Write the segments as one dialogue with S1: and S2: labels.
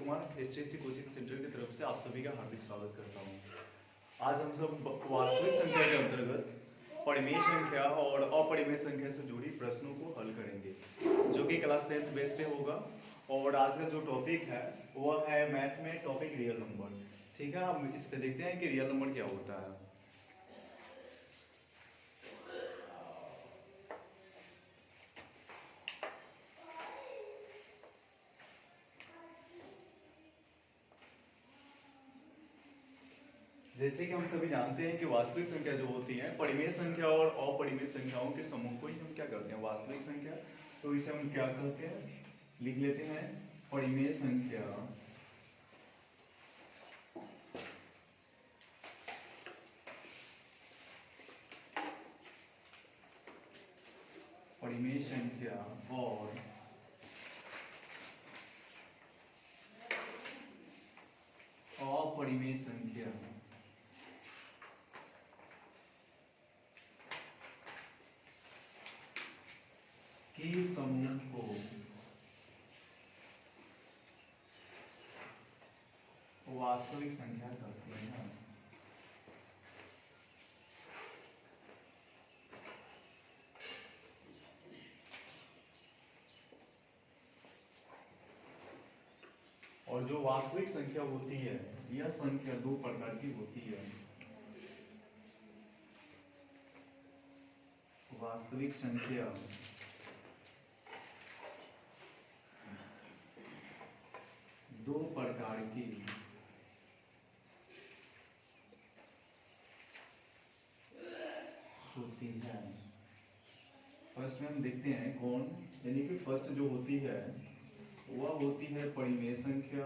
S1: Kumar एसटीएससी coaching centre की तरफ से आप सभी का हार्दिक स्वागत करता हूँ। आज हम सब वास्तविक संख्या के अंतर्गत परिमेय संख्या और अपरिमेय संख्या से जुड़ी प्रश्नों को हल करेंगे, जो कि क्लास 10th बेस पे होगा। और आज का जो टॉपिक है वह है मैथ में टॉपिक रियल नंबर। ठीक है, हम इस पे देखते हैं कि रियल नंबर क्या होता है। जैसे कि हम सभी जानते हैं कि वास्तविक संख्या जो होती है परिमेय संख्या और अपरिमेय संख्याओं के समूह को ही हम क्या करते हैं, वास्तविक संख्या। तो इसे हम क्या कहते हैं, लिख लेते हैं परिमेय संख्या। परिमेय संख्या और अपरिमेय संख्या के समूह को वास्तविक संख्या कहते हैं। और जो वास्तविक संख्या होती है, यह संख्या दो प्रकार की होती है। वास्तविक संख्या दो प्रकार की होती है। फर्स्ट में हम देखते हैं कौन, यानी कि फर्स्ट जो होती है वह होती है परिमेय संख्या।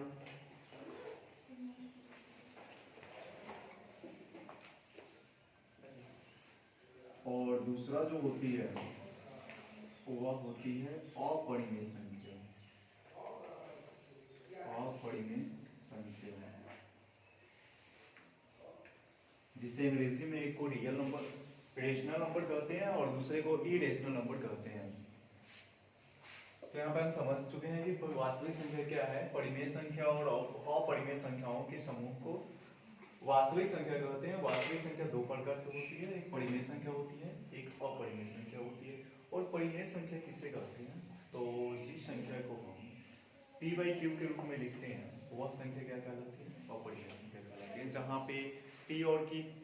S1: और दूसरा जो होती है वह होती है अपरिमेय संख्या। अपरिमेय संख्या जिसे अंग्रेजी में एक को रियल नंबर, रेशनल नंबर कहते हैं और दूसरे को इरेशनल नंबर कहते हैं। तो यहाँ पे हम समझ चुके हैं कि वास्तविक संख्या क्या है। परिमेय संख्या और अपरिमेय संख्याओं के समूह को वास्तविक संख्या कहते हैं। वास्तविक संख्या दो प्रकार की होती है, एक परिमेय संख्या होती है, एक अपरिमेय संख्या होती है। और परिमेय संख्या किसे कहते हैं, तो जिस संख्या को हम p/q के रूप में लिखते हैं वह संख्या क्या कहलाती है, अपरिमेय संख्या कहलाती है। जहाँ पे p और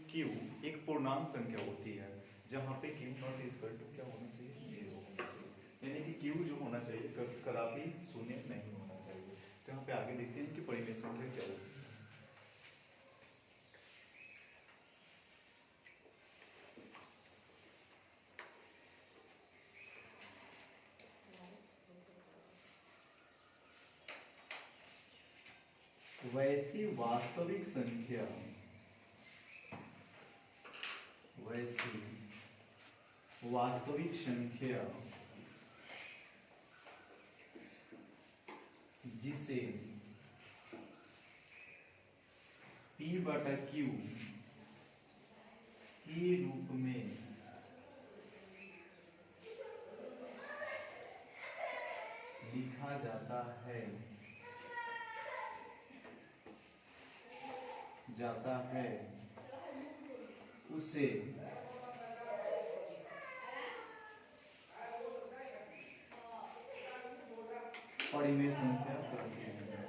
S1: q एक पूर्णांक संख्या होती है, जहाँ पे q नॉट इक्वल टू क्या होना चाहिए, 0 होना चाहिए। यानी कि q जो होना चाहिए कदापि शून्य नहीं होना चाहिए। तो यहाँ पे आगे देखते हैं कि परिमेय संख्या क्या होती है। वैसी वास्तविक संख्या, वैसी वास्तविक संख्या जिसे p/q के रूप में लिखा जाता है, उसे परिमेय संख्या कहते हैं।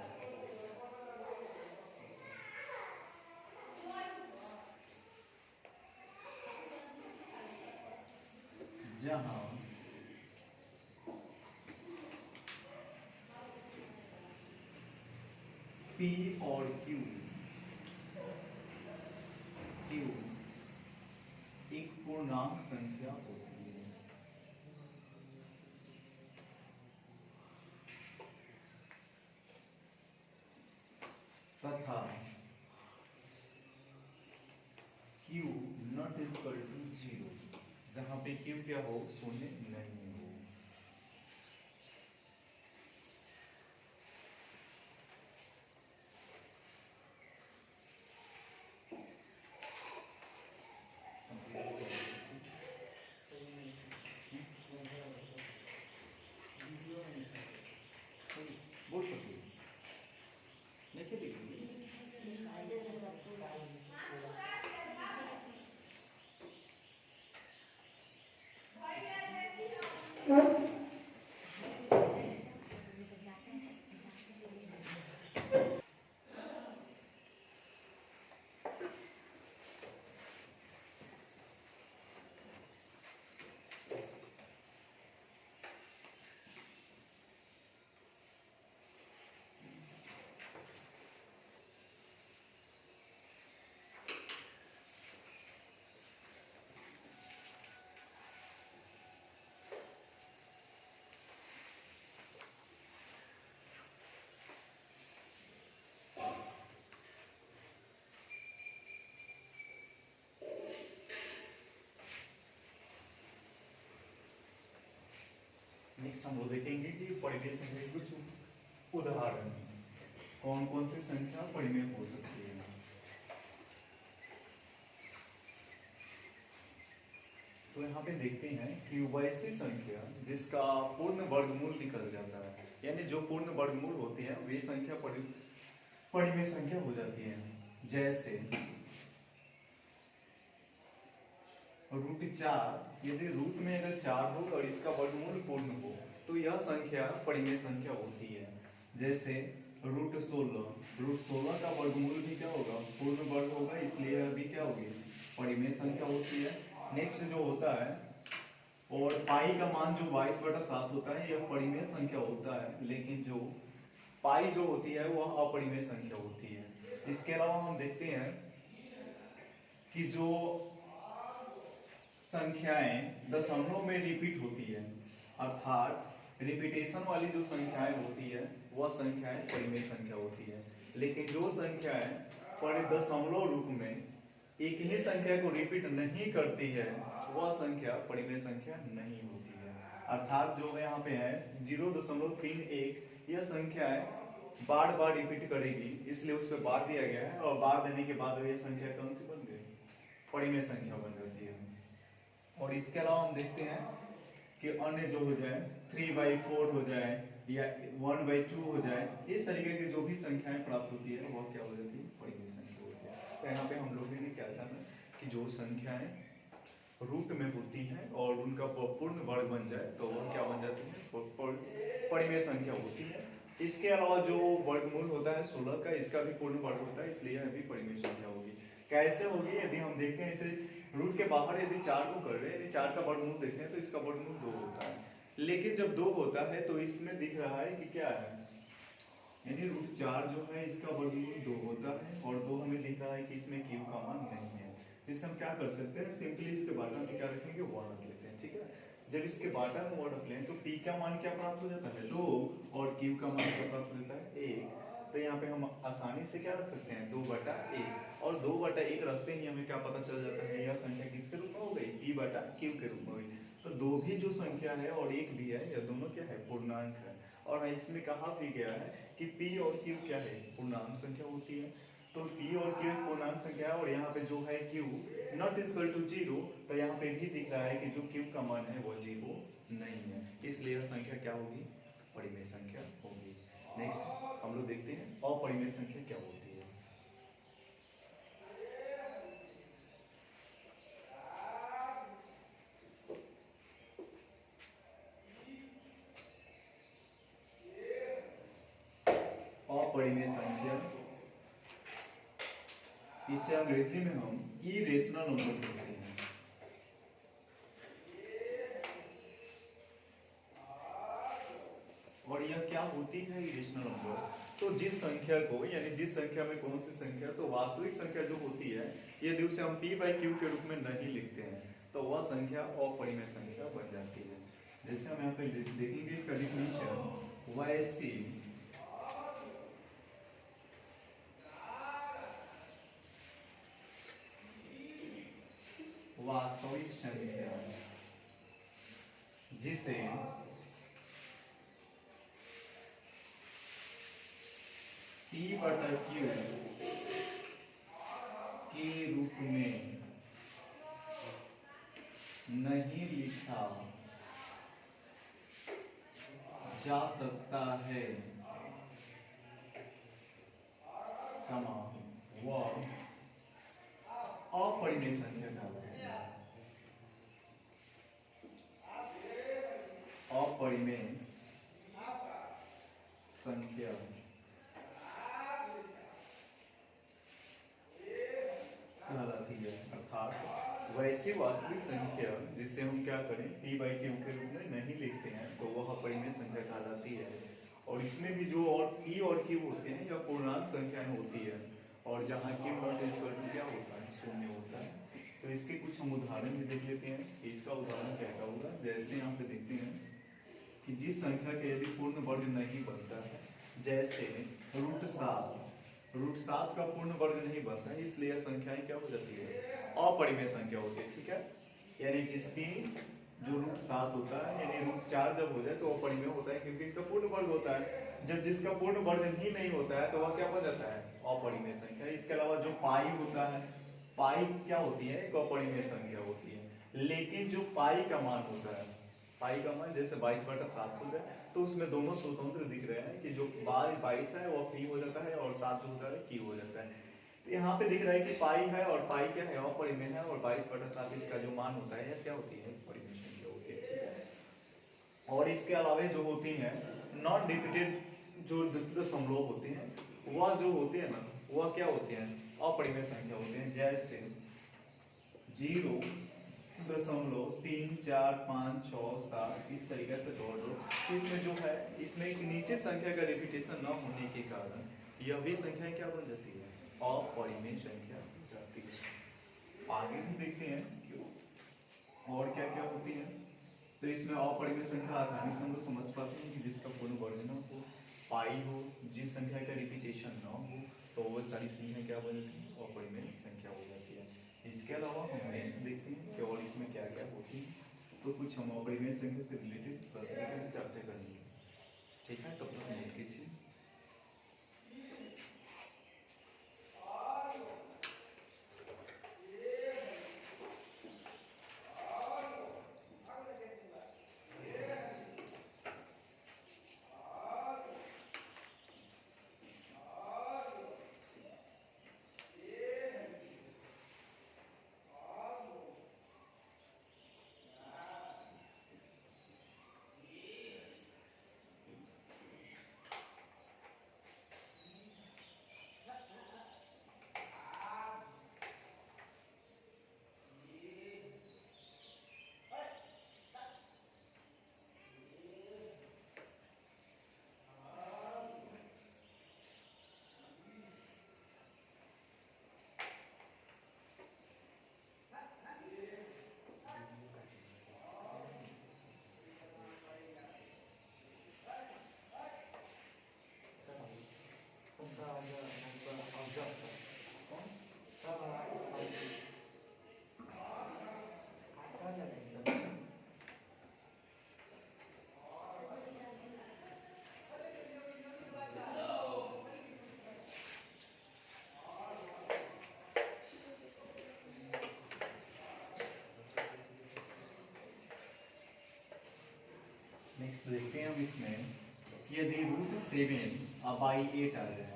S1: जहां p और q एक पूर्णांक संख्या होती है। तथा q नॉट इक्वल टू 0, जहां पे q क्या हो, शून्य नहीं हो। बोल सकते नेक्स्ट हम लोग देखेंगे कि परिमेय संख्या के कुछ उदाहरण, कौन कौन सी संख्या परिमेय हो सकती है। तो यहाँ पे देखते हैं कि वैसी संख्या जिसका पूर्ण वर्गमूल निकल जाता है, यानी जो पूर्ण वर्गमूल होती है वे संख्या परिमेय संख्या हो जाती है। जैसे √4, यदि रूट में अगर 4 हो और इसका वर्गमूल पूर्ण हो तो यह संख्या परिमेय संख्या होती है। जैसे √16 का वर्गमूल भी क्या होगा, पूर्ण वर्ग होगा, इसलिए यह भी क्या होगी, परिमेय संख्या होती है। नेक्स्ट जो होता है, और पाई का मान जो 22/7 होता है यह परिमेय संख्या होता है, लेकिन जो पाई जो होती है वह अपरिमेय संख्या होती है। इसके अलावा हम देखते हैं कि जो संख्याएं दशमलव में रिपीट होती है, अर्थात रिपीटेशन वाली जो संख्याएं होती है वह संख्याएं परिमेय संख्या होती है। लेकिन जो संख्याएं पर दशमलव रूप में एक ही संख्या को रिपीट नहीं करती है वह संख्या परिमेय संख्या नहीं होती है। अर्थात जो यहाँ पे है 0.31, यह संख्या बार बार रिपीट करेगी, इसलिए उस पर बार दिया गया है, और बार देने के बाद यह संख्या कौन सी बन गई, परिमेय संख्या बन जाती है। और इसके अलावा हम देखते हैं कि अन्य जो हो जाए 3/4 हो जाए या 1/2 हो जाए, इस तरीके की जो भी संख्याएं प्राप्त होती है वह क्या हो जाती है, परिमेय संख्या होती है। तो यहाँ पे हम लोगों ने क्या जाना कि जो संख्याएं रूट में होती हैं और उनका पूर्ण वर्ग बन जाए तो वह क्या बन जाती है, परिमेय संख्या होती है। इसके अलावा जो वर्गमूल होता है 16 का, इसका भी पूर्ण वर्ग होता है, इसलिए यह भी परिमेय संख्या होगी। कैसे होगी, यदि हम देखते हैं इसे रूट के बाहर यदि 4 को कर रहे हैं, यदि 4 का वर्गमूल देखते हैं तो इसका वर्गमूल 2 होता है, लेकिन जब 2 होता है तो इसमें दिख रहा है कि क्या है, यानी √4 जो है इसका वर्गमूल 2 होता है, और 2 हमें दिख रहा है कि इसमें क्यू का मान नहीं है। तो इससे हम क्या कर सकते हैं, सिंपली इसके बाटा में क्या रखेंगे, 1 रख लेते हैं। ठीक है, जब इसके बाटा में 1 रख लें तो पी का मान क्या प्राप्त हो जाता है, 2, और क्यू का मान क्या प्राप्त हो जाता है, 1। तो यहाँ पे हम आसानी से क्या रख सकते हैं, 2/1, और 2/1 रखते ही हमें क्या पता चल जाता है, यह संख्या किसके रूप में हो गई, p/q के रूप में हुई। तो 2 भी जो संख्या है और 1 भी है, यह दोनों क्या है, पूर्णांक है। और इसमें कहा भी गया है कि p और q क्या है, पूर्णांक संख्या होती है। तो p और q पूर्णांक संख्या है, और यहाँ पे जो है q नॉट इक्वल टू 0, तो यहाँ पे भी दिख रहा है कि जो q का मान है वो 0 नहीं है, इसलिए यह संख्या क्या होगी, परिमेय संख्या होगी। नेक्स्ट हम लोग देखते हैं अपरिमेय संख्या क्या होती है। अपरिमेय संख्या, इसे अंग्रेजी में हम इरेशनल नंबर कहते हैं। और यह क्या होती है इरेशनल नंबर, तो जिस संख्या को, यानी जिस संख्या में कौन सी संख्या, तो वास्तविक संख्या जो होती है यदि उसे हम p/q के रूप में नहीं लिखते हैं तो वह संख्या अपरिमेय संख्या बन जाती है। जैसे हम यहाँ पे देखेंगे इसका डिफिनीशन, वैसी वास्तविक संख्या जिसे p/q के रूप में नहीं लिखा जा सकता है, वह अपरिमेय संख्या कहलाती है। अपरिमेय संख्या कहलाती है, अर्थात वैसी वास्तविक संख्या जिसे हम क्या करें, p/q के रूप में नहीं लिखते हैं तो वह अपरिमेय संख्या कहलाती है। और इसमें भी जो और p और q होते हैं यह पूर्णांक संख्याएं होती है, और जहाँ q नॉट इक्वल टू क्या होता है, 0 होता है। तो इसके कुछ हम उदाहरण भी देख लेते हैं कि इसका उदाहरण क्या क्या होगा। जैसे यहाँ पे देखते हैं कि जिस संख्या के यदि पूर्ण वर्ग नहीं बनता है, जैसे √7 का पूर्ण वर्ग नहीं बनता है, इसलिए यह संख्याएं क्या हो जाती है, अपरिमेय संख्या होती है। ठीक है, यानी जिसकी जो रूट 7 होता है यानी रूट 4 जब हो जाए तो अपरिमेय होता है, क्योंकि इसका पूर्ण वर्ग होता है। जब जिसका पूर्ण वर्ग ही नहीं होता है तो वह क्या बन जाता है, अपरिमेय संख्या। इसके अलावा जो पाई होता है, पाई क्या होती है, एक अपरिमेय संख्या होती है। लेकिन जो पाई का मान होता है, पाई का मान जैसे 22/7 हो जाए तो उसमें दोनों स्वतंत्र दिख रहे हैं कि जो 22 है वो पी हो जाता है और 7 जो होता है क्यू हो जाता है। तो यहाँ पे दिख रहा है कि पाई है और पाई क्या है, अपरिमेय है, और 22/7 इसका जो मान होता है यह क्या होती है, परिमेय संख्या होती है, ठीक है। और इसके अलावा जो होती हैं नॉन रिपीटेड जो दशमलव होते हैं वह जो होते हैं ना, वह क्या होते हैं, अपरिमेय संख्या होते हैं। जैसे 0.34567 इस तरीके से जोड़ दो, इसमें जो है इसमें एक निश्चित संख्या का रिपीटेशन न होने के कारण यह भी संख्या क्या बन जाती है, अपरिमेय संख्या बन जाती है। आगे भी देखते हैं क्यों और क्या क्या होती है। तो इसमें अपरिमेय संख्या आसानी से हम लोग समझ पाते हैं कि जिसका पूर्ण वर्ग न हो, पाई हो, जिस संख्या का रिपीटेशन न हो, तो वो सारी संख्या क्या बन जाती है, अपरिमेय संख्या हो जाती है। इसके अलावा हम नेक्स्ट देखते हैं कि और इसमें क्या क्या होती है। तो कुछ हम अपरिमेय संख्या से रिलेटेड प्रश्न की चर्चा करेंगे, ठीक है। तब तक नोट कीजिए। नेक्स्ट देखते हैं अब इसमें कि यदि √7/8 आ जाए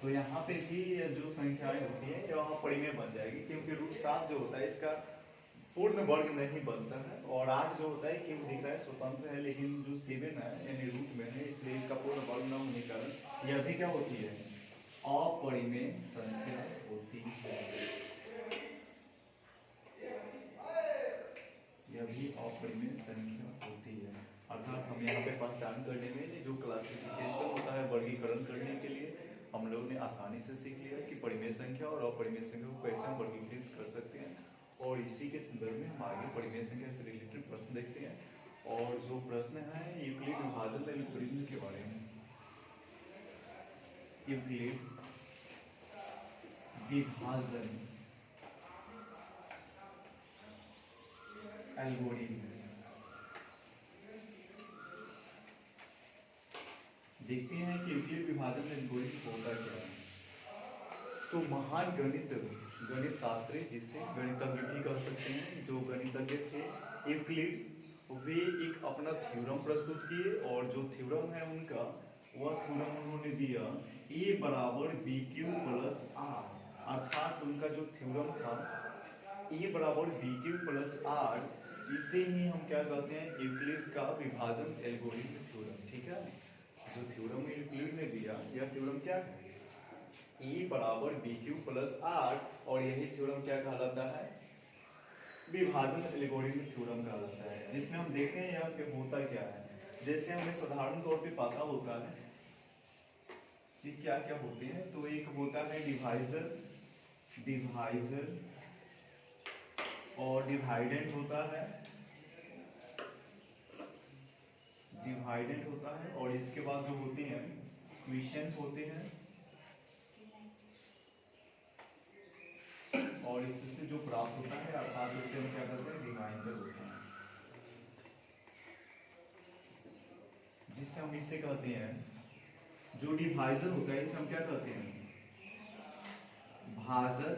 S1: तो यहाँ पे भी जो संख्याएं होती है यह परिमेय बन जाएगी, क्योंकि √7 जो होता है इसका पूर्ण वर्ग नहीं बनता है, और 8 जो होता है क्यों दिख रहा है स्वतंत्र है, लेकिन जो 7 है यानी रूट में है इसलिए इसका पूर्ण वर्ग न होने के कारण यह भी क्या होती है, अपरिमेय संख्या होती है। यह भी अपरिमेय संख्या होती है। अर्थात हम यहाँ पे पहचान करने में जो क्लासिफिकेशन होता है, वर्गीकरण करने के लिए हम लोग ने आसानी से सीख लिया कि परिमेय संख्या और अपरिमेय संख्या को कैसे हम वर्गीकृत कर सकते हैं। और इसी के संदर्भ में हम आगे परिमेय संख्या से रिलेटेड प्रश्न देखते हैं। और जो प्रश्न है यूक्लिड विभाजन एल्गोरिथम के बारे में। यूक्लिड विभाजन एल्गोरिथम देखते हैं कि यूक्लिड विभाजन एल्गोरिथम होता क्या है। तो महान गणित शास्त्री, जिसे गणितज्ञ भी कह सकते हैं, जो गणितज्ञ थे यूक्लिड, वे एक अपना थ्योरम प्रस्तुत किए, और जो थ्योरम है उनका वह थ्योरम उन्होंने दिया a बराबर BQ प्लस R। अर्थात उनका जो थ्योरम था a बराबर BQ प्लस R, इसे ही हम क्या कहते हैं, यूक्लिड का विभाजन एल्गोरिथम थ्योरम, ठीक है। जो थ्योरम यूक्लिड ने दिया यह थ्योरम क्या है, E बराबर BQ प्लस R, और यही थ्योरम क्या कहलाता है, विभाजन एल्गोरिथम थ्योरम कहलाता है। जिसमें हम देखते हैं यहाँ पे होता क्या है, जैसे हमें साधारण तौर पे पता होता है कि क्या क्या होते हैं। तो एक होता है डिवाइजर और डिवाइडेंट होता है, और इसके बाद जो होते हैं क्विशेंट होते हैं, और इससे जो प्राप्त होता है अर्थात उसे हम क्या कहते हैं, रिमाइंडर होता है। जिससे हम इसे कहते हैं, जो डिवाइजर होता है इसे हम क्या कहते हैं, भाजक,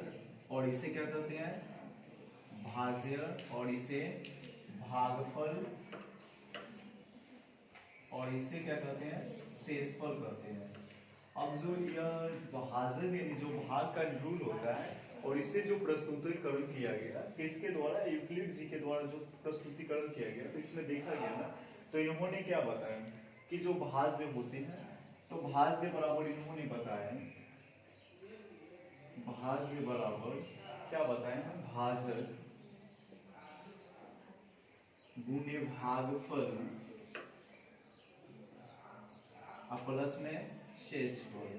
S1: और इसे क्या कहते हैं, भाज्य, और इसे भागफल, और इसे क्या कहते हैं, शेषफल कहते हैं। अब जो यह भाजक यानी जो भाग का रूल होता है, और इसे जो प्रस्तुतिकरण किया गया किसके द्वारा, यूक्लिड जी के द्वारा जो प्रस्तुतिकरण किया गया, तो इसमें देखा गया ना, तो इन्होंने क्या बताया कि जो भाज्य होते हैं, तो भाज्य बराबर इन्होंने बताया, भाज्य बराबर क्या बताया, भाजक गुणे भागफल और प्लस में शेषफल।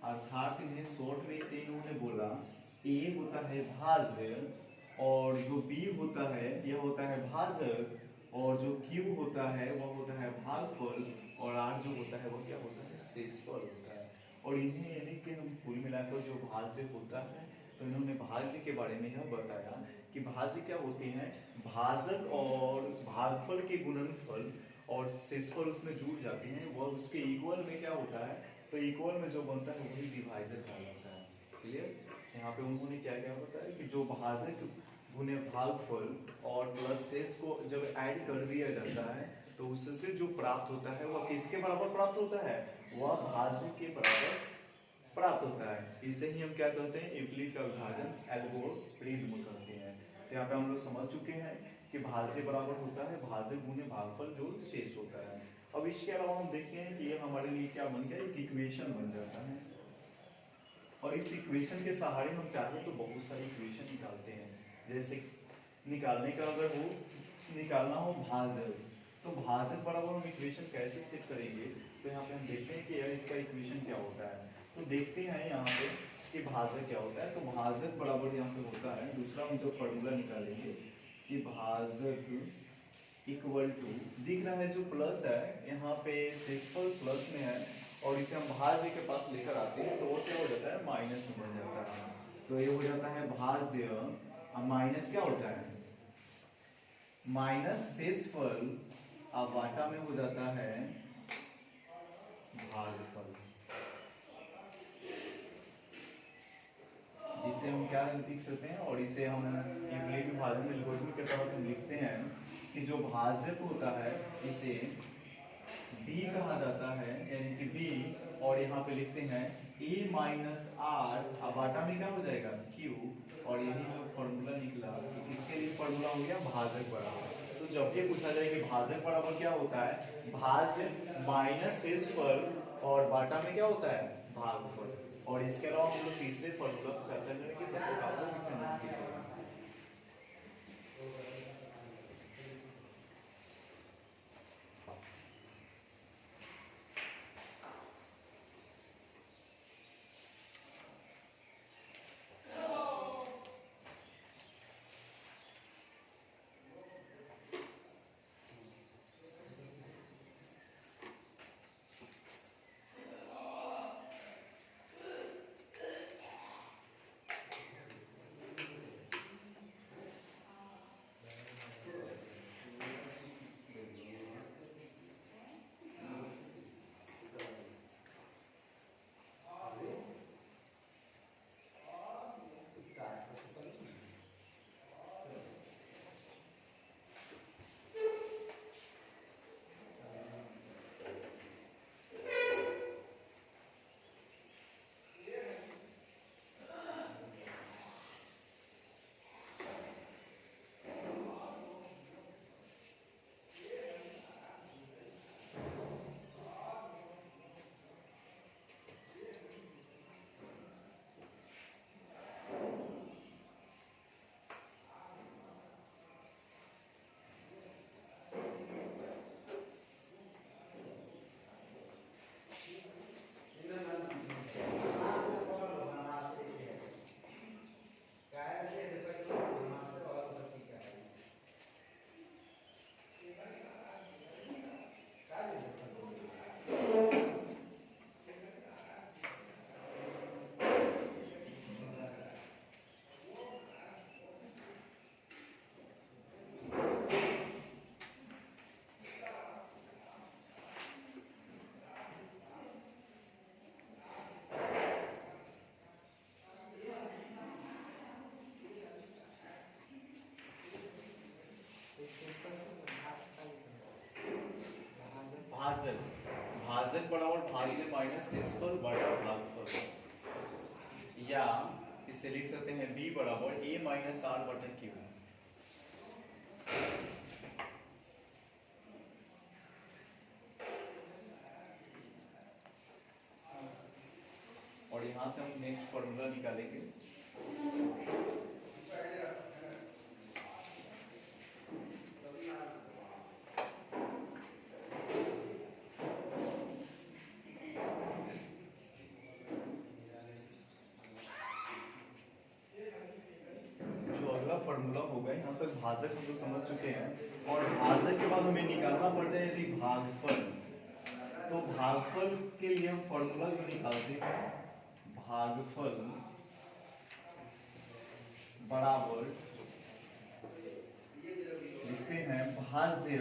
S1: अर्थात इन्हें शॉर्ट में इसे इन्होंने बोला ए होता है भाज्य, और जो बी होता है यह होता है भाजक, और जो क्यू होता है वह होता है भागफल, और आर जो होता है वह क्या होता है, शेषफल होता है। और इन्हें यानी कि हम कुल मिलाकर जो भाज्य होता है, तो इन्होंने भाज्य के बारे में यह बताया कि भाज्य क्या होती हैं, भाजक और भागफल के गुणनफल और शेषफल उसमें जुड़ जाते हैं, वह उसके इक्वल में क्या होता है, तो इक्वल में जो बनता है वही डिवाइजर कहलाता है। क्लियर। यहाँ पे उन्होंने क्या क्या बताया कि जो भाजक गुणे भागफल और प्लस शेष को जब ऐड कर दिया जाता है, तो उससे जो प्राप्त होता है वह किसके बराबर प्राप्त होता है, वह भाज्य के बराबर प्राप्त होता है। इसे ही हम क्या कहते हैं, यूक्लिड का विभाजन एल्गोरिथ्म कहते हैं। तो यहाँ पे हम लोग समझ चुके हैं कि भाज्य बराबर होता है भाज्य गुणे भागफल जो शेष होता है। अब इसके अलावा हम देखते हैं कि ये हमारे लिए क्या बन गया, एक इक्वेशन बन जाता है, और इस इक्वेशन के सहारे हम चाहें तो बहुत सारी इक्वेशन निकालते हैं। जैसे निकालने का अगर हो, निकालना हो भाजक, तो भाजक बराबर हम इक्वेशन कैसे सेट करेंगे, तो यहाँ पे हम देखते हैं कि यार इसका इक्वेशन क्या होता है। तो देखते हैं यहाँ पे कि भाजक क्या होता है। तो भाजक बराबर यहाँ पे होता है, दूसरा हम जो फॉर्मूला निकालेंगे कि भाजक इक्वल टू, दिख रहा है जो प्लस है यहाँ पे शेषफल प्लस में है, और इसे हम भाज्य के पास लेकर आते हैं तो वो क्या हो जाता है, माइनस में बन जाता है। तो ये हो जाता है भाज्य, अब माइनस क्या होता है, माइनस शेषफल, अब वाटा में हो जाता है भागफल, जिसे हम क्या लिख सकते हैं, और इसे हम यूक्लिड विभाजन एल्गोरिथम के तहत हम लिखते हैं कि जो भाजक होता है इसे b कहा जाता है, यानी कि b, और यहाँ पे लिखते हैं a माइनस आर, अब बाटा में क्या हो जाएगा q, और यही जो फॉर्मूला निकला, इसके लिए फॉर्मूला हो गया भाजक बराबर। तो जब ये पूछा जाए कि भाजक बराबर क्या होता है, भाज्य माइनस शेषफल, और बाटा में क्या होता है, भागफल। और इसके अलावा हम लोग तीसरे फॉर्मूला पर चर्चा करेंगे, तब तक आप लोग इसे नोट कीजिएगा। भाजक भाजक बराबर भाज्य माइनस शेषफल बटा भागफल, या इसे लिख सकते हैं b बराबर a माइनस आर बटा क्यू। और यहां से हम नेक्स्ट फॉर्मूला निकालेंगे। फॉर्मूला होगा, यहाँ तक भाजक हम लोग समझ चुके हैं, और भाजक के बाद हमें निकालना पड़ता है यदि भागफल। तो भागफल के लिए हम फॉर्मूला जो निकालते हैं, भागफल बराबर लिखते हैं भाज्य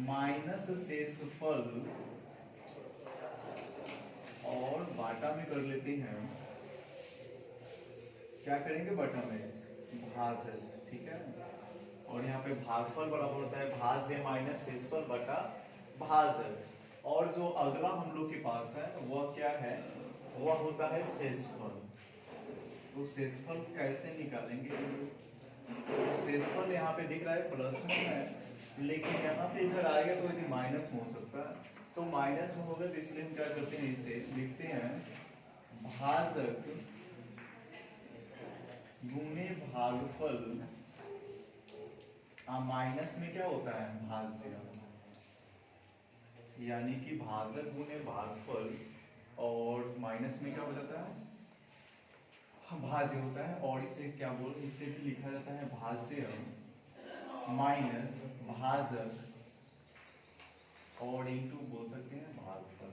S1: माइनस शेषफल, और बाटा में कर लेते हैं, क्या करेंगे बटा में भाजक, ठीक है। और यहाँ पे भागफल बराबर होता है भाज्य माइनस शेषफल बटा भाजक, और जो अगला हम लोग के पास है वह क्या है, वह होता है शेषफल। तो शेषफल कैसे निकालेंगे, तो शेषफल यहाँ पे दिख रहा है प्लस में है, लेकिन यहाँ पे इधर आएगा तो यदि माइनस में हो सकता है, तो माइनस में होगा, तो इसलिए हम क्या करते हैं, इसे लिखते हैं भाजक गुणे भागफल, माइनस में क्या होता है भाज्य, यानी कि भाजक गुणे भागफल, और माइनस में क्या हो जाता है भाज्य होता है, और इसे क्या बोल, इसे भी लिखा जाता है भाज्य माइनस भाजक, और इनटू बोल सकते हैं भागफल,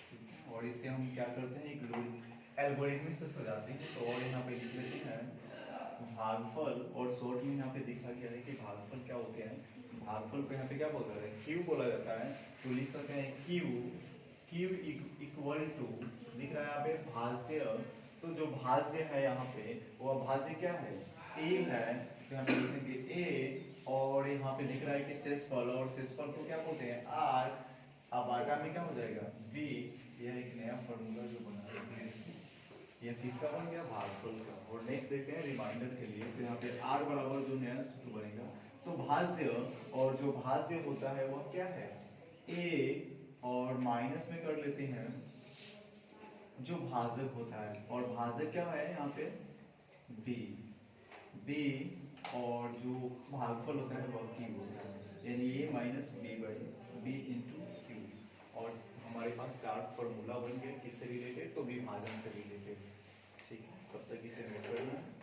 S1: ठीक है। और इसे हम क्या करते हैं, एक एल्गोरिथम से सजाते हैं, तो और यहाँ पे लिख लेते हैं भागफल, और शॉर्ट में यहाँ पे दिखा गया है कि भागफल क्या होते हैं, भागफल को यहाँ पे क्या बोला जाता है, क्यू बोला जाता है। तो लिख सकते हैं क्यू इक्वल टू, दिख रहा है यहाँ पे भाज्य, तो जो भाज्य है यहाँ पे वह भाज्य क्या है, ए है, तो यहाँ पे लिखेंगे ए, और यहाँ पे दिख रहा है कि शेषफल, और शेषफल को क्या बोलते हैं आर, अब आटा में क्या हो जाएगा v। यह एक नया फॉर्मूला जो बना है, यह किसका बन गया, भागफल का। और नेक्स्ट देखते हैं रिमाइंडर के लिए, तो यहाँ पे r बराबर जो नया सूत्र बनेगा, तो भाज्य, और जो भाज्य होता है वह क्या है a, और माइनस में कर लेते हैं जो भाजक होता है, और भाजक क्या है यहाँ पे b, और जो भागफल होता है वह q होता है, यानी a minus b into Q. और हमारे पास चार फॉर्मूला बन गए, किससे रिलेटेड, तो विभाजन से रिलेटेड, ठीक है। तब तक इसे नोट करना है।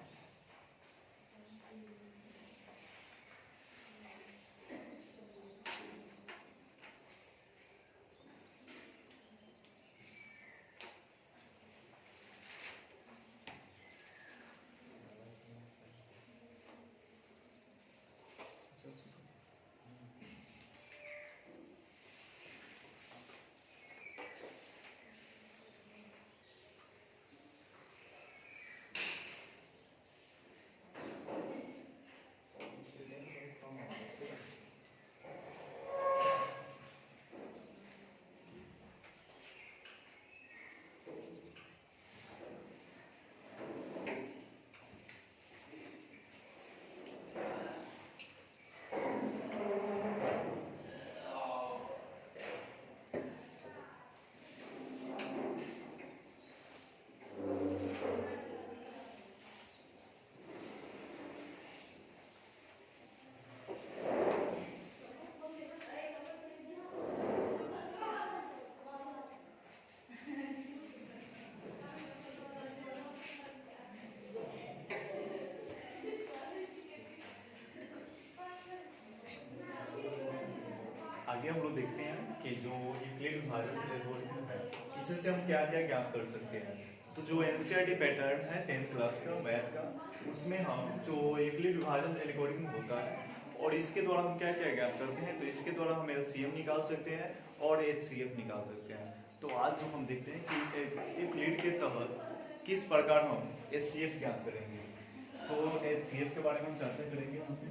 S1: आगे हम लोग देखते हैं कि जो यूक्लिड विभाजन एल्गोरिथम है, इससे हम क्या क्या ज्ञात कर सकते हैं। तो जो एनसीईआरटी पैटर्न है 10th क्लास का मैथ का, उसमें हम जो यूक्लिड विभाजन एल्गोरिथम होता है, और इसके द्वारा हम क्या क्या ज्ञात करते हैं, तो इसके द्वारा हम एलसीएम निकाल सकते हैं और एचसीएफ निकाल सकते हैं। तो आज जो हम देखते हैं कि यूक्लिड के तहत किस प्रकार हम एचसीएफ ज्ञात करेंगे। तो HCF के बारे में हम चर्चा करेंगे यहाँ पे।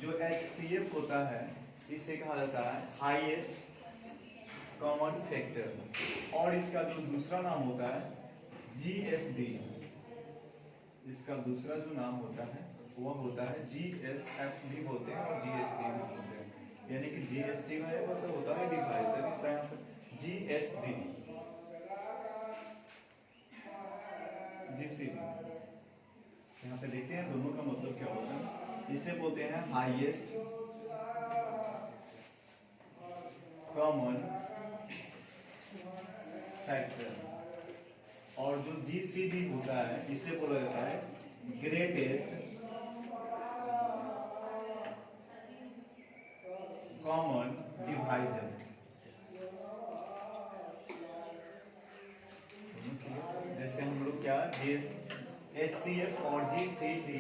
S1: जो HCF होता है इसे कहा जाता है हाईएस्ट कॉमन फैक्टर, और इसका जो दूसरा नाम होता है GSD, इसका दूसरा जो नाम होता है वह होता है GSF भी बोलते हैं और GSD भी बोलते हैं। यानी कि GSD में मतलब होता है डिवाइजर, इसका यहाँ पर GSD GCD। यहाँ पे देखते हैं दोनों का मतलब क्या होता है। इसे बोलते हैं हाईएस्ट कॉमन फैक्टर, और जो GCD होता है इसे बोला जाता है ग्रेटेस्ट कॉमन डिवाइजर। जैसे हम लोग क्या HCF और GCD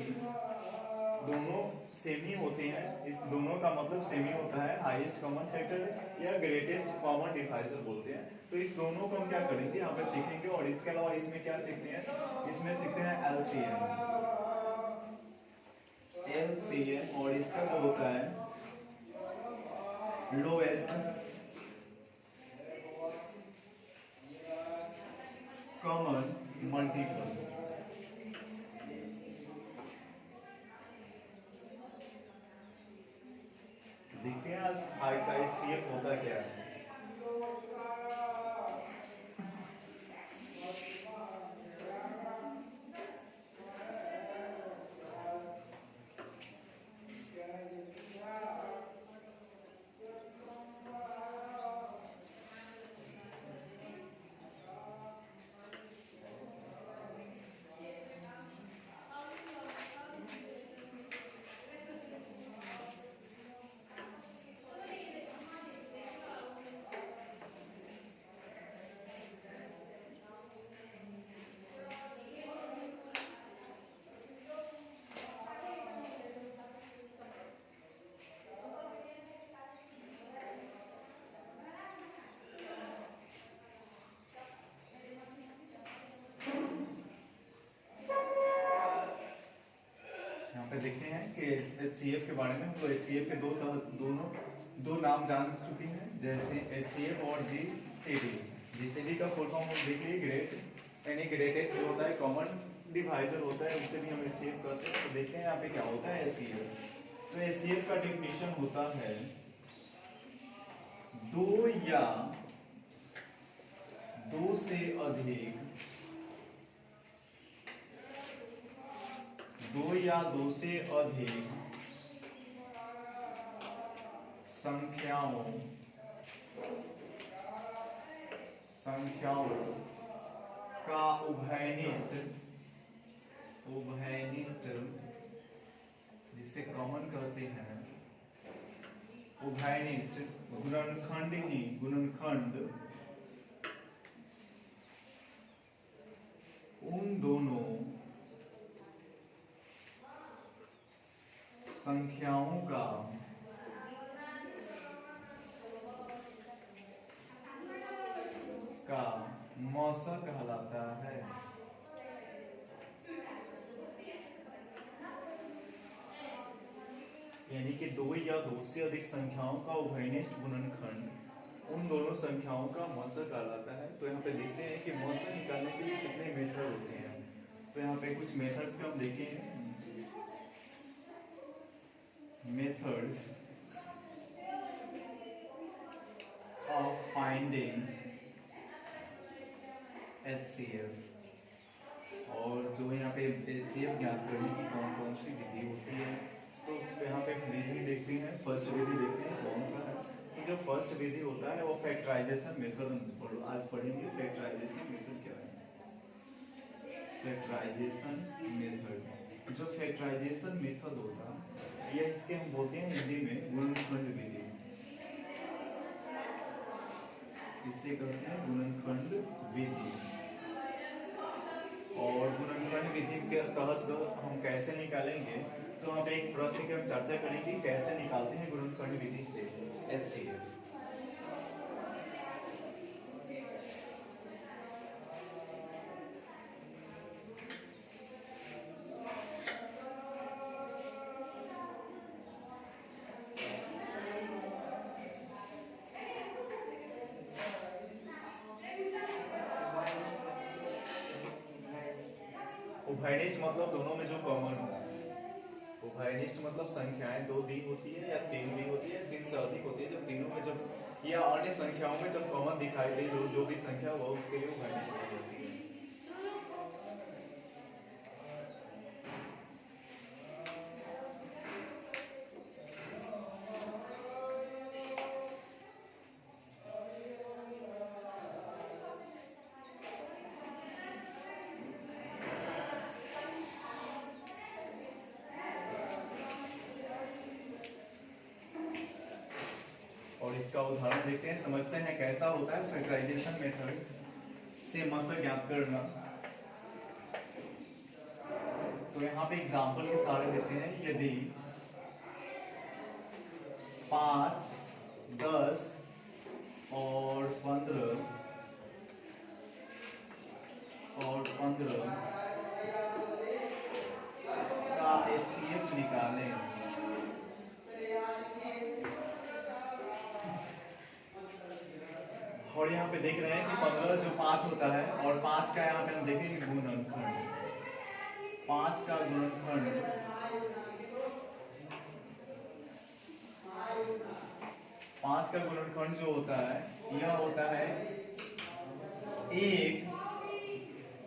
S1: दोनों सेम ही होते हैं, इस दोनों का मतलब सेम ही होता है, हाईएस्ट कॉमन फैक्टर या ग्रेटेस्ट कॉमन डिवाइजर बोलते हैं। तो इस दोनों को हम क्या करेंगे यहाँ पे सीखेंगे, और इसके अलावा इसमें क्या सीखते हैं, इसमें सीखते हैं LCM, और इसका जो होता है लोएस्ट कॉमन मल्टीपल। देखते हैं आज हाई का HCF होता क्या है। देखते हैं कि HCF के बारे में। हम तो HCF के दो नाम जान चुके हैं, जैसे HCF और GCD। GCD का फुल फॉर्म हम देख लिए, ग्रेट यानी ग्रेटेस्ट जो होता है कॉमन डिवाइजर होता है, उससे भी हम HCF करते हैं। तो देखते हैं यहाँ पे क्या होता है HCF। तो HCF का डिफिनीशन होता है दो या दो से अधिक संख्याओं का उभयनिष्ठ जिसे कॉमन कहते हैं, उभयनिष्ठ गुणनखंड उन दोनों संख्याओं का मौसा कहलाता है। यानी कि दो या दो से अधिक संख्याओं का उभयनिष्ठ गुणनखंड उन दोनों संख्याओं का मौसा कहलाता है। तो यहाँ पे देखते हैं कि मौसा निकालने के लिए कितने मेथड होते हैं। तो यहाँ पे कुछ मेथड्स पे हम देखेंगे। मेथड्स ऑफ फाइंडिंग HCF, और जो यहाँ पे HCF ज्ञात करने की कौन कौन सी विधि होती है। तो यहाँ पे विधि देखते हैं, फर्स्ट विधि देखते हैं कौन सा है। तो जो फर्स्ट विधि होता है वो फैक्टराइजेशन मेथड आज पढ़ेंगे। फैक्टराइजेशन मेथड क्या है? फैक्टराइजेशन मेथड, जो फैक्टराइजेशन मेथड होता है यह इसके हम बोलते हैं हिंदी में गुणनखंड विधि। इसे कहते हैं गुणनखंड विधि। और गुणनखंड विधि के तहत हम कैसे निकालेंगे, तो वहाँ पे एक प्रश्न की हम चर्चा करेंगे कैसे निकालते हैं गुणनखंड विधि से HCF। उभयनिष्ठ मतलब दोनों में जो कॉमन हो। उभयनिष्ठ मतलब संख्याएं दो दी होती है या तीन दी होती है, तीन से अधिक होती है, जब तीनों में जब या अन्य संख्याओं में जब कॉमन दिखाई दे जो भी संख्या हो उसके लिए उभयनिष्ठ मानी जाती है। और इसका उदाहरण देखते हैं, समझते हैं कैसा होता है फैक्टराइजेशन मेथड से मसा ज्ञात करना। तो यहाँ पे एग्जांपल के सारे देते हैं। यदि 5, 10 और 15 का HCF निकालें, और यहाँ पे देख रहे हैं कि 15 जो 5 होता है और 5 का यहाँ पे हम देखेंगे गुणनखंड, 5 का गुणनखंड 5 का गुणनखंड जो होता है यह होता है 1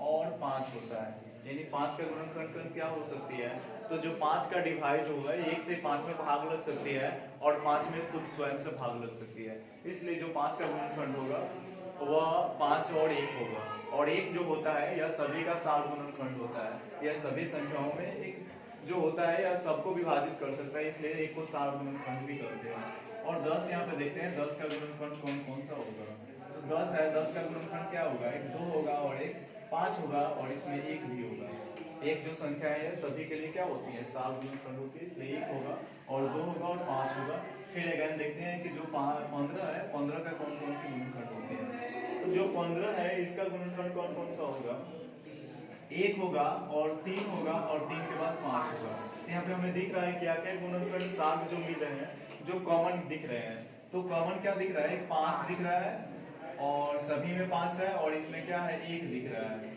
S1: और 5 होता है। यानी 5 का गुणनखंड क्या हो सकती है, तो जो 5 का डिवाइड होगा 1 से 5 में भाग लग सकती है और 5 में खुद स्वयं से भाग लग सकती है। इसलिए जो 5 का गुणनखंड होगा वह 5 और 1 होगा, और 1 जो होता है यह सभी का सार गुणनखंड होता है। यह सभी संख्याओं में एक जो होता है यह सबको विभाजित कर सकता है, इसलिए 1 को सार गुणनखंड भी करते हैं। और 10 यहाँ पे देखते हैं 10 का गुणनखंड कौन कौन सा होगा। तो 10 है, 10 का गुणनखंड क्या होगा, एक 2 होगा और एक 5 होगा और इसमें 1 भी होगा। एक जो संख्या है सभी के लिए क्या होती है, सार गुणनखंड होती है, इसलिए 1 होगा और 2 होगा और 5 होगा। फिर अगेन देखते हैं कि जो 15 है, 15 का कौन कौन से गुणनखंड होते हैं। तो जो 15 है इसका गुणनखंड कौन कौन सा होगा, 1 होगा और 3 होगा और 3 के बाद 5 होगा। यहाँ पे हमें दिख रहा है क्या क्या गुणनखंड साथ जो मिल रहे हैं, जो कॉमन दिख रहे हैं। तो कॉमन क्या दिख रहा है, 5 दिख रहा है और सभी में 5 है और इसमें क्या है 1 दिख रहा है।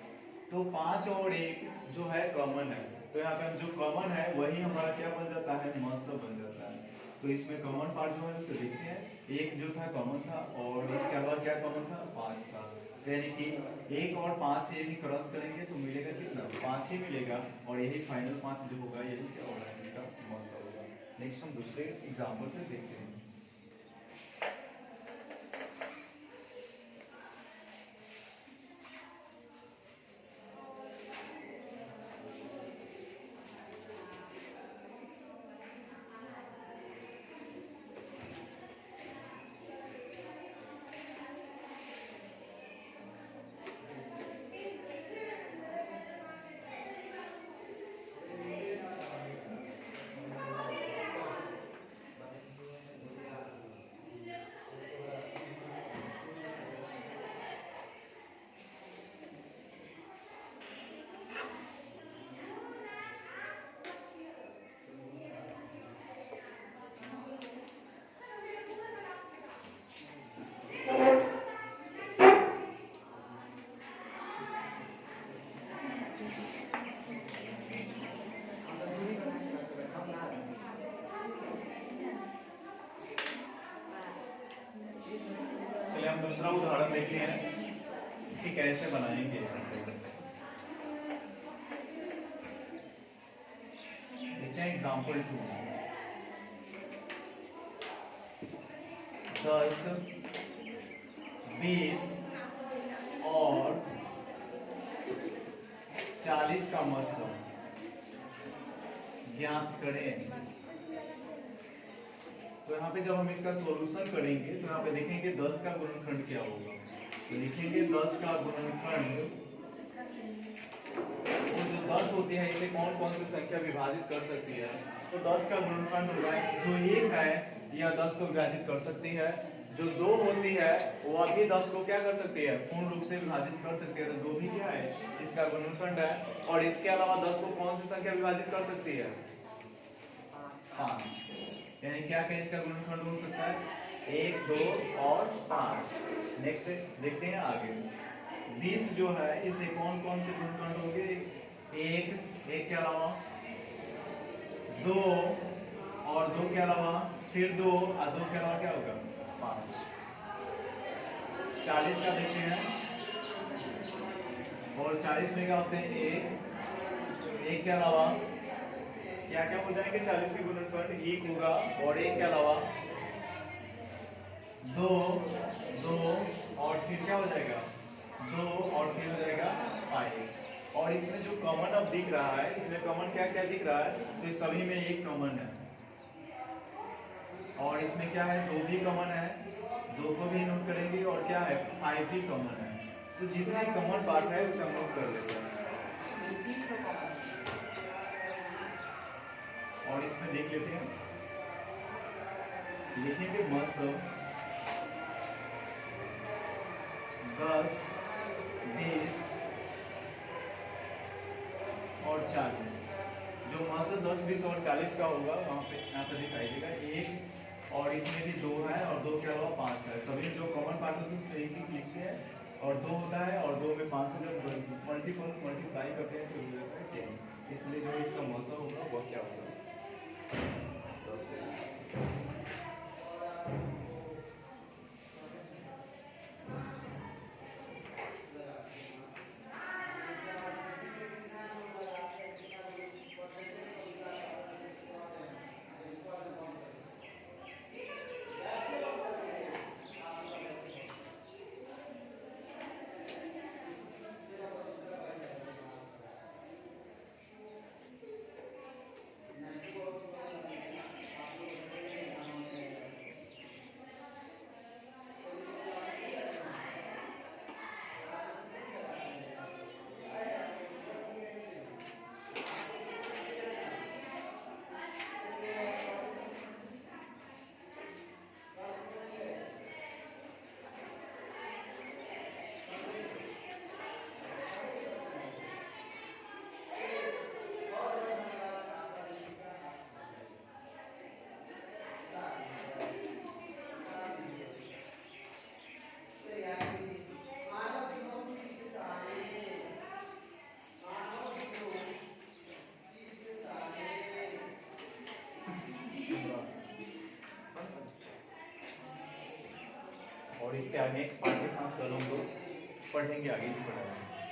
S1: तो 5 और 1 जो है कॉमन है, तो यहाँ पे हम जो कॉमन है वही हमारा क्या बन जाता है, मसा बन जाता है। तो इसमें कॉमन पार्ट जो है उसे देखते हैं, 1 जो था कॉमन था और इसके अलावा क्या कॉमन था, 5 था। यानी कि 1 और 5 से यदि क्रॉस करेंगे तो मिलेगा कितना, 5 ही मिलेगा और यही फाइनल 5 जो होगा यही क्या होगा, इसका मसा होगा। नेक्स्ट हम दूसरे एग्जाम्पल पे देखते हैं। हम दूसरा उदाहरण देखते हैं कि कैसे बनाएंगे। देखते हैं एग्जाम्पल 2। 10, 20 और 40 का मसा ज्ञात करें। तो यहाँ पे जब हम इसका सॉल्यूशन करेंगे तो यहाँ पे देखेंगे 10 का गुणनखंड क्या होगा। तो लिखेंगे 10 का गुणनखंड, तो जो 10 होती है इसे कौन कौन सी संख्या विभाजित कर सकती है। तो 10 का गुणनखंड होगा, जो 1 है यह 10 को विभाजित कर सकती है, जो 2 होती है वह भी 10 को क्या कर सकती है, पूर्ण रूप से विभाजित कर सकती है। तो 2 भी क्या है, इसका गुणनखंड है। और इसके अलावा 10 को कौन सी संख्या विभाजित कर सकती है, 5। यानी क्या क्या इसका गुणनखंड हो सकता है, 1, 2 और 5। नेक्स्ट देखते हैं आगे। 20 जो है इसे कौन कौन से गुणनखंड होंगे, एक, एक के अलावा दो, और दो के अलावा फिर दो, और दो के अलावा क्या होगा 5। 40 का देखते हैं, और 40 में क्या होते हैं एक, एक के अलावा क्या क्या हो जाएंगे 40 के गुणनफल, एक होगा, और एक के अलावा दो, दो, और फिर क्या हो जाएगा दो, और फिर हो जाएगा 5। और इसमें जो कॉमन अब दिख रहा है, इसमें कॉमन क्या क्या दिख रहा है, तो इस सभी में एक कॉमन है, और इसमें क्या है 2 भी कॉमन है, 2 को भी नोट करेंगे, और क्या है 5 भी कॉमन है। तो जितने कॉमन पार्ट है उसे हम नोट कर लेते हैं, और इसमें देख लेते हैं, लिखेंगे मस 10, 20 और 40। जो मस 10, 20 और 40 का होगा वहाँ पे यहाँ पे दिखाई देगा एक, और इसमें भी 2 है, और 2 के अलावा 5 है। सभी जो कॉमन पार्ट होते हैं एक ही लिखते हैं, और 2 होता है, और 2 में 5 से जब मल्टीप्लाई करते हैं तो हो जाता है 10। इसलिए जो इसका मौसम होगा वह क्या होगा 10 होगा। और इसके नेक्स्ट पार्ट के साथ कल हम लोग पढ़ेंगे, आगे भी पढ़ाएंगे।